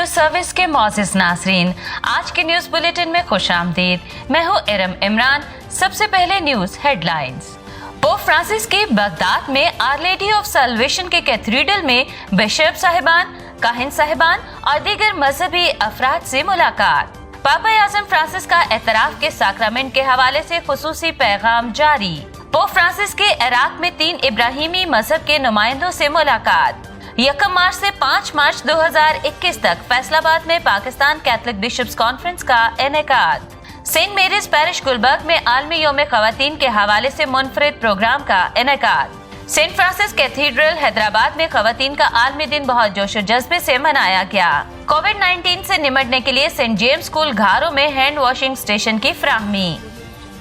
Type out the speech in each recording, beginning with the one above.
News service के मौजूद नाज़रीन, आज के न्यूज बुलेटिन में खुशामदीद। मैं हूँ इरम इमरान। सबसे पहले न्यूज हेडलाइंस। पोप फ्रांसिस की बगदाद में आर लेडी ऑफ सैल्वेशन के कैथेड्रल में बिशप साहिबान, काहिन साहिबान और दीगर मजहबी अफराद से मुलाकात। पापा आज़म फ्रांसिस का एतराफ के साक्रामेंट के हवाले से खुसूसी पैगाम जारी। पोप फ्रांसिस के इराक में 3 इब्राहिमी मजहब के नुमाइंदों से मुलाकात। 1 मार्च से 5 मार्च 2021 तक फैसलाबाद में पाकिस्तान कैथलिक बिशप्स कॉन्फ्रेंस का इनेकाद। सेंट मेरीज पैरिश गुलबर्ग में आलमी यौम ख़वातीन के हवाले से मुनफरिद प्रोग्राम का इनेकाद। सेंट फ्रांसिस कैथीड्रल हैदराबाद में ख़वातीन का आलमी दिन बहुत जोशो जज्बे से मनाया गया। कोविड-19 से निपटने के लिए सेंट जेम्स स्कूल घारों में हैंड वॉशिंग स्टेशन की फ्राहमी।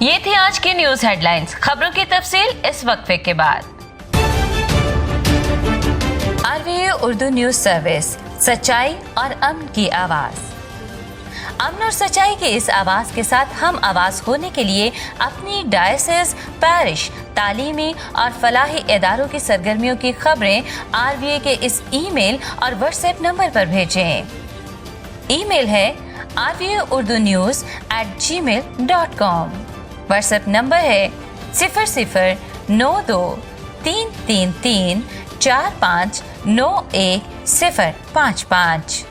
ये थी आज की न्यूज हेडलाइंस। खबरों की तफसील इस वक्फे के बाद। RVA उर्दू न्यूज सर्विस, सच्चाई और अमन की आवाज। अमन और सच्चाई के इस आवाज के साथ हम आवाज होने के लिए अपनी डायसिस, पैरिश, तालीमी और फलाही इदारों की सरगर्मियों की खबरें RVA के इस ईमेल और व्हाट्सएप नंबर पर भेजें। ईमेल है rvaurdunews@gmail.com। व्हाट्सएप नंबर है 009333459155।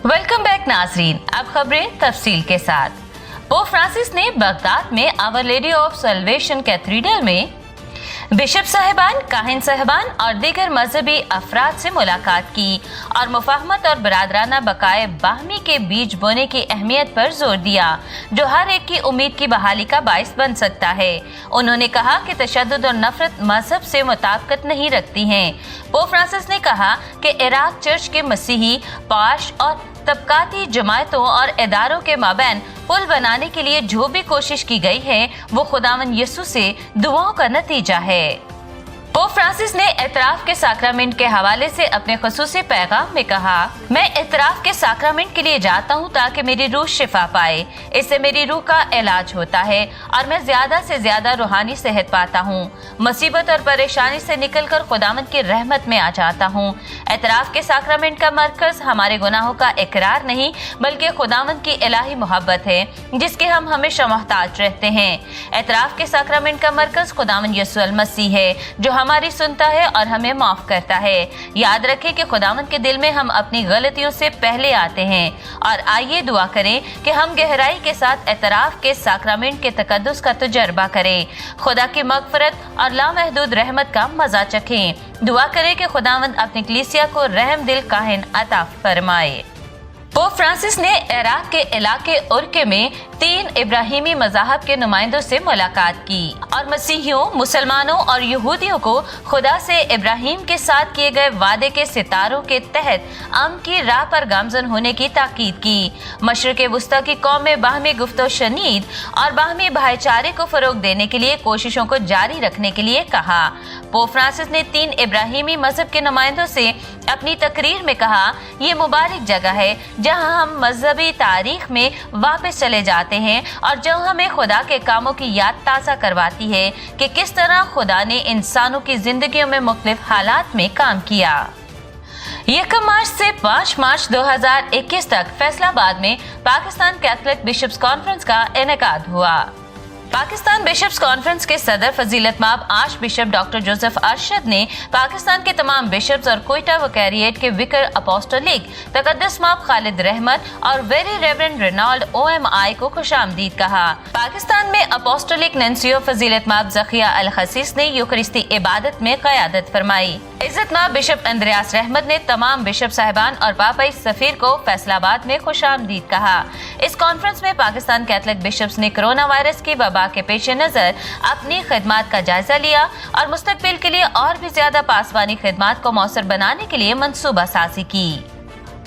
वेलकम बैक नाजरीन। अब खबरें तफसील के साथ। पोप फ्रांसिस ने बगदाद में Our Lady of Salvation Cathedral में बिशप साहिबान, काहिन साहिबान और दीगर मजहबी अफराद से मुलाकात की और मुफाहमत और बरादराना बकाए बाहमी के बीज बोने की अहमियत पर जोर दिया, जो हर एक की उम्मीद की बहाली का बाइस बन सकता है। उन्होंने कहा कि तशद्दुद और नफरत मजहब से मुताबिकत नहीं रखती हैं। पोप फ्रांसिस ने कहा कि इराक चर्च के मसीही, पाश और तबकाती जमायतों और इदारों के माबैन पुल बनाने के लिए जो भी कोशिश की गई है वो खुदावन यसु से दुआओं का नतीजा है। पोप फ्रांसिस ने एतराफ के साक्रामेंट के हवाले से अपने खुसूसी पैगाम में कहा, मैं एतराफ के साक्रामेंट के लिए जाता हूँ ताकि मेरी रूह शिफा पाए। इससे मेरी रूह का इलाज होता है और मैं ज्यादा से ज्यादा रूहानी सेहत पाता हूँ। मुसीबत और परेशानी से निकलकर खुदावंद की रहमत में आ जाता हूँ। एतराफ के साक्रामेंट का मरकज हमारे गुनाहों का इकरार नहीं बल्कि खुदावंद की इलाही मोहब्बत है जिसके हम हमेशा मोहताज रहते हैं। एतराफ के साक्रामेंट का मरकज खुदावंद यीशु अल मसीह है जो हमारी सुनता है और हमें माफ करता है। याद रखें कि खुदावंद के दिल में हम अपनी गलतियों से पहले आते हैं और आइए दुआ करें कि हम गहराई के साथ एतराफ के साक्रामेंट के तकद्दुस का तजर्बा करें, खुदा की मगफरत और लामहदूद रहमत का मजा चखें। दुआ करें कि खुदावंद अपनी कलीसिया को रहम दिल काहिन अता फरमाए। पोप फ्रांसिस ने इराक के इलाके उर्के में 3 इब्राहिमी मज़ाहब के नुमाइंदों से मुलाकात की और मसीहियों, मुसलमानों और यहूदियों को खुदा से इब्राहिम के साथ किए गए वादे के सितारों के तहत अमन की राह पर गामजन होने की ताकीद की। मशरिक़ वुस्ता की कौम में बाहमी गुफ्तो शनीद और बाहमी भाईचारे को फरोग देने के लिए कोशिशों को जारी रखने के लिए कहा। पोप फ्रांसिस ने 3 इब्राहिमी मजहब के नुमाइंदों से अपनी तकरीर में कहा, ये मुबारक जगह है जहां हम मजहबी तारीख में वापस चले जाते हैं और जो हमें खुदा के कामों की याद ताज़ा करवाती है कि किस तरह खुदा ने इंसानों की जिंदगियों में मुख्तलिफ हालात में काम किया। 1 मार्च से 5 मार्च 2021 तक फैसलाबाद में पाकिस्तान कैथलिक बिशप्स कॉन्फ्रेंस का इनेकाद हुआ। पाकिस्तान बिशप्स कॉन्फ्रेंस के सदर फजीलत माब arch bishop doctor Joseph Arshad ने पाकिस्तान के तमाम बिशप्स और कोयटा वकैरिएट के विकर अपोस्टोलिक तकद्दस माब खालिद रहमत और वेरी रेवरेंड रेनॉल्ड OMI को खुशामदीद कहा। पाकिस्तान में अपोस्टोलिक नंसियो फजीलत माब ज़किया अल खसीस ने यूकरिस्ती इबादत में क़यादत फरमाई। इज्जत माब बिशप अंद्रयास रहमत ने तमाम बिशप साहिबान और पापाई सफीर को फैसलाबाद में खुशामदीद कहा। इस कॉन्फ्रेंस में पाकिस्तान कैथलिक बिशप्स ने कोरोना वायरस की वबा के पेश नजर अपनी खिदमात का जायजा लिया और मुस्तकबिल के लिए और भी ज्यादा पासवानी खिदमात को मौसर बनाने के लिए मंसूबा साजी की।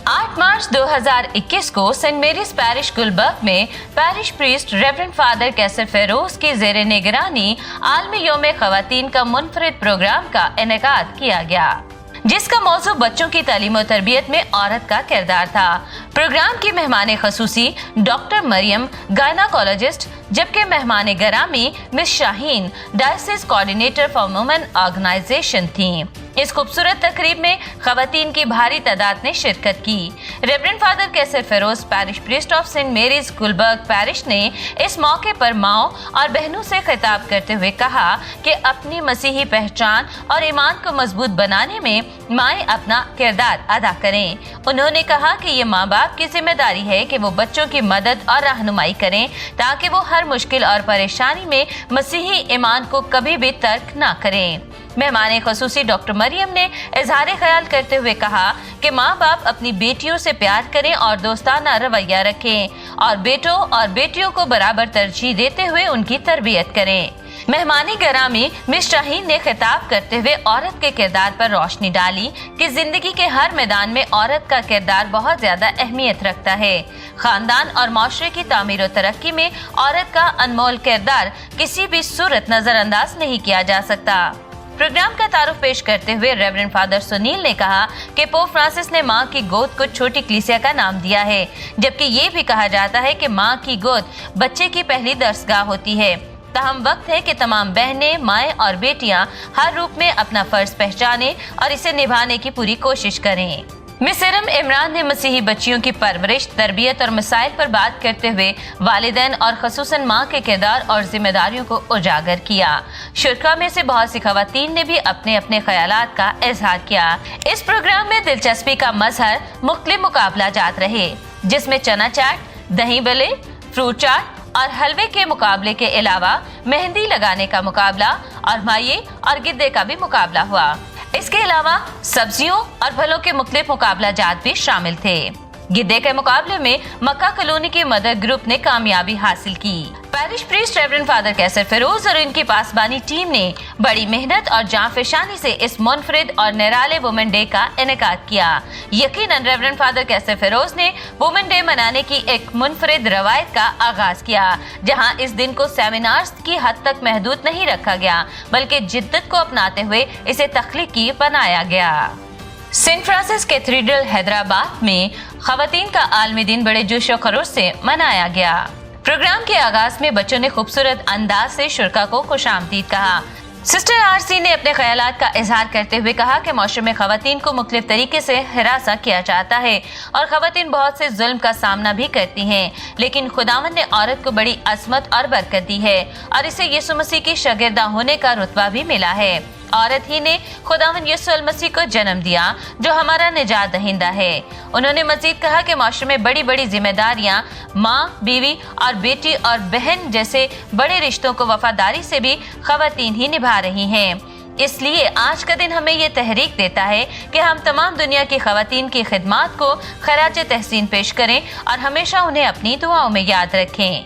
8 मार्च 2021 को सेंट मेरीज पैरिश गुलबर्ग में parish priest reverend Father Qaiser Feroz की जेर निगरानी आलमी यौम ख़वातीन का मुनफरिद प्रोग्राम का इनेकाद किया गया जिसका मौजू बच्चों की तालीम और तरबियत में औरत का किरदार था। प्रोग्राम की मेहमान खसूसी डॉक्टर मरियम गायनाकोलॉजिस्ट जबकि मेहमान गरामी miss Shaheen diocese coordinator for women organisation थी। इस खूबसूरत तकरीब में खवातीन की भारी तादाद ने शिरकत की। Reverend Father Qaiser Feroze, parish priest of Saint Mary's Gulberg parish ने इस मौके पर माओं और बहनों से खिताब करते हुए कहा कि अपनी मसीही पहचान और ईमान को मजबूत बनाने में माएं अपना किरदार अदा करें। उन्होंने कहा कि ये माँ बाप की जिम्मेदारी है कि वो बच्चों की मदद और रहनुमाई करें ताकि वो हर मुश्किल और परेशानी में मसीही ईमान को कभी भी तर्क ना करें। मेहमान खसूसी डॉक्टर मरियम ने इजहार ख्याल करते हुए कहा कि माँ बाप अपनी बेटियों से प्यार करें और दोस्ताना रवैया रखें और बेटों और बेटियों को बराबर तरजीह देते हुए उनकी तरबियत करें। मेहमानी गरामी मिस शाहीन ने खिताब करते हुए औरत के किरदार पर रोशनी डाली कि जिंदगी के हर मैदान में औरत का किरदार बहुत ज्यादा अहमियत रखता है। खानदान और माशरे की तामीर और तरक्की में औरत का अनमोल किरदार किसी भी सूरत नजरअंदाज नहीं किया जा सकता। प्रोग्राम का तारुफ पेश करते हुए रेवरेंड फादर सुनील ने कहा कि पोप फ्रांसिस ने माँ की गोद को छोटी कलीसिया का नाम दिया है, जबकि ये भी कहा जाता है कि माँ की गोद बच्चे की पहली दरसगाह होती है। ताहम वक्त है कि तमाम बहनें, माएँ और बेटियां हर रूप में अपना फर्ज पहचानें और इसे निभाने की पूरी कोशिश करें। मिस इरम इमरान ने मसीही बच्चियों की परवरिश, तरबियत और मसाइल पर बात करते हुए वालिदैन और खसूसन माँ के किरदार और जिम्मेदारियों को उजागर किया। शुरा में से बहुत सी खवातीन ने भी अपने अपने ख्यालात का इजहार किया। इस प्रोग्राम में दिलचस्पी का मजहर मुख्तलिफ मुकाबला जात रहे, जिसमें चना चाट, दही बल्ले, फ्रूट चाट और हलवे के मुकाबले के अलावा मेहंदी लगाने का मुकाबला और माये और गिद्दे का भी मुकाबला हुआ। इसके अलावा सब्जियों और फलों के मुख्तलिफ मुकाबला जात भी शामिल थे। गिद्दे के मुकाबले में मक्का कॉलोनी के मदर ग्रुप ने कामयाबी हासिल की। Parish priest reverend Father Qaiser Feroz और इनकी पासबानी टीम ने बड़ी मेहनत और जांफशानी से इस मुनफरिद और निराले वुमेन डे का इनेकाद किया। यकीनन रेवरेंड फादर कैसर फेरोज ने वुमेन डे मनाने की एक मुनफरिद रवायत का आगाज किया, जहां इस दिन को सेमिनार्स की हद तक महदूद नहीं रखा गया, बल्कि जिद्दत को अपनाते हुए इसे तख्लीकी बनाया गया। सेंट फ्रांसिस कैथेड्रल हैदराबाद में खवातीन का आलमी दिन बड़े जोश और खरोश से मनाया गया। प्रोग्राम के आगाज में बच्चों ने खूबसूरत अंदाज से शुरा को खुशामदीद कहा। सिस्टर आरसी ने अपने ख्यालात का इजहार करते हुए कहा कि माशरे में खवातीन को मुख्तलिफ तरीके से हिरासा किया जाता है और खवातीन बहुत से जुल्म का सामना भी करती हैं, लेकिन खुदावंद ने औरत को बड़ी अजमत और बरकत दी है और इसे यीशु मसीह की शागिर्दा होने का रुतबा भी मिला है। औरत ही ने खुदावंद यीशु मसीह को जन्म दिया, जो हमारा निजात दहिंदा है। उन्होंने मजीद कहा कि माशरे में बड़ी बड़ी जिम्मेदारियां माँ, बीवी और बेटी और बहन जैसे बड़े रिश्तों को वफादारी से भी खवातीन ही निभा रही हैं। इसलिए आज का दिन हमें ये तहरीक देता है कि हम तमाम दुनिया की खवातीन की खिदमात को खराज तहसीन पेश करें और हमेशा उन्हें अपनी दुआओं में याद रखें।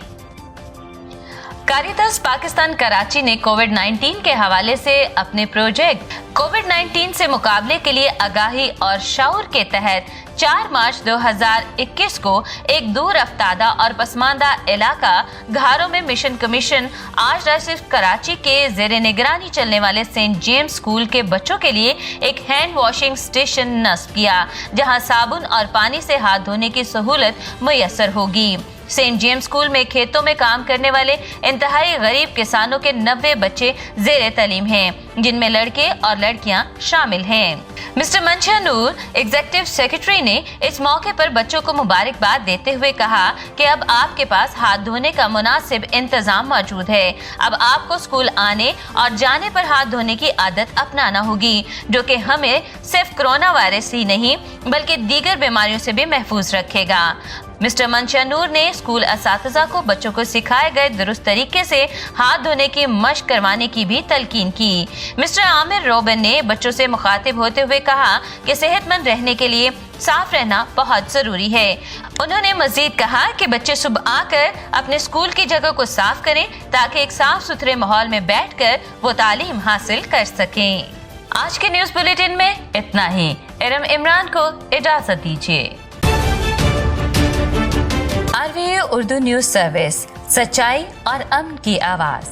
कारितास पाकिस्तान कराची ने कोविड-19 के हवाले से अपने प्रोजेक्ट कोविड-19 से मुकाबले के लिए आगाही और शऊर के तहत 4 मार्च 2021 को एक दूर अफ्तादा और पसमानदा इलाका घारों में मिशन कमीशन आज सिर्फ कराची के जेर निगरानी चलने वाले सेंट जेम्स स्कूल के बच्चों के लिए एक हैंड वॉशिंग स्टेशन नस्ब किया, जहां साबुन और पानी से हाथ धोने की सहूलत मुयस्सर होगी। सेंट जेम्स स्कूल में खेतों में काम करने वाले इंतहाई गरीब किसानों के 90 बच्चे जेर तालीम हैं, जिनमें लड़के और लड़कियां शामिल हैं। मिस्टर मंशा नूर, एग्जीक्यूटिव सेक्रेटरी, ने इस मौके पर बच्चों को मुबारकबाद देते हुए कहा कि अब आपके पास हाथ धोने का मुनासिब इंतजाम मौजूद है। अब आपको स्कूल आने और जाने पर हाथ धोने की आदत अपनाना होगी, जो कि हमें सिर्फ कोरोना वायरस ही नहीं बल्कि दीगर बीमारियों से भी महफूज रखेगा। मिस्टर मंशा नूर ने स्कूल असातिज़ा को बच्चों को सिखाए गए दुरुस्त तरीके से हाथ धोने की मशक करवाने की भी तलकीन की। मिस्टर आमिर रोबन ने बच्चों से मुखातिब होते हुए कहा कि सेहतमंद रहने के लिए साफ रहना बहुत जरूरी है। उन्होंने मजीद कहा कि बच्चे सुबह आकर अपने स्कूल की जगह को साफ करें ताकि एक साफ सुथरे माहौल में बैठकर वो तालीम हासिल कर सकें। आज के न्यूज बुलेटिन में इतना ही। इरम इमरान को इजाजत दीजिए। RVA उर्दू न्यूज सर्विस, सच्चाई और अमन की आवाज।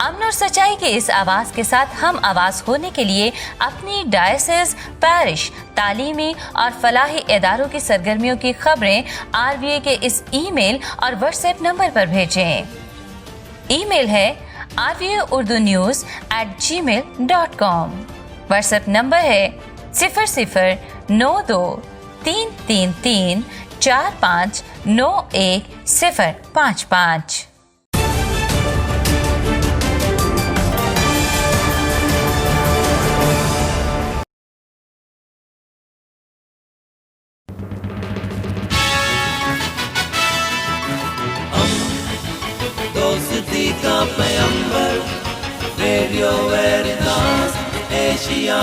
अमन और सच्चाई की इस आवाज के साथ हम आवाज होने के लिए अपनी डायसिस, पैरिश, तालीमी और फलाही इदारों की सरगर्मियों की खबरें RVA के इस ईमेल और व्हाट्सएप नंबर पर भेजें। ईमेल है rvaurdunews@gmail.com। व्हाट्सएप नंबर है 009333459105। दोस्ती का पैगंबर रेडियो वेरितास एशिया।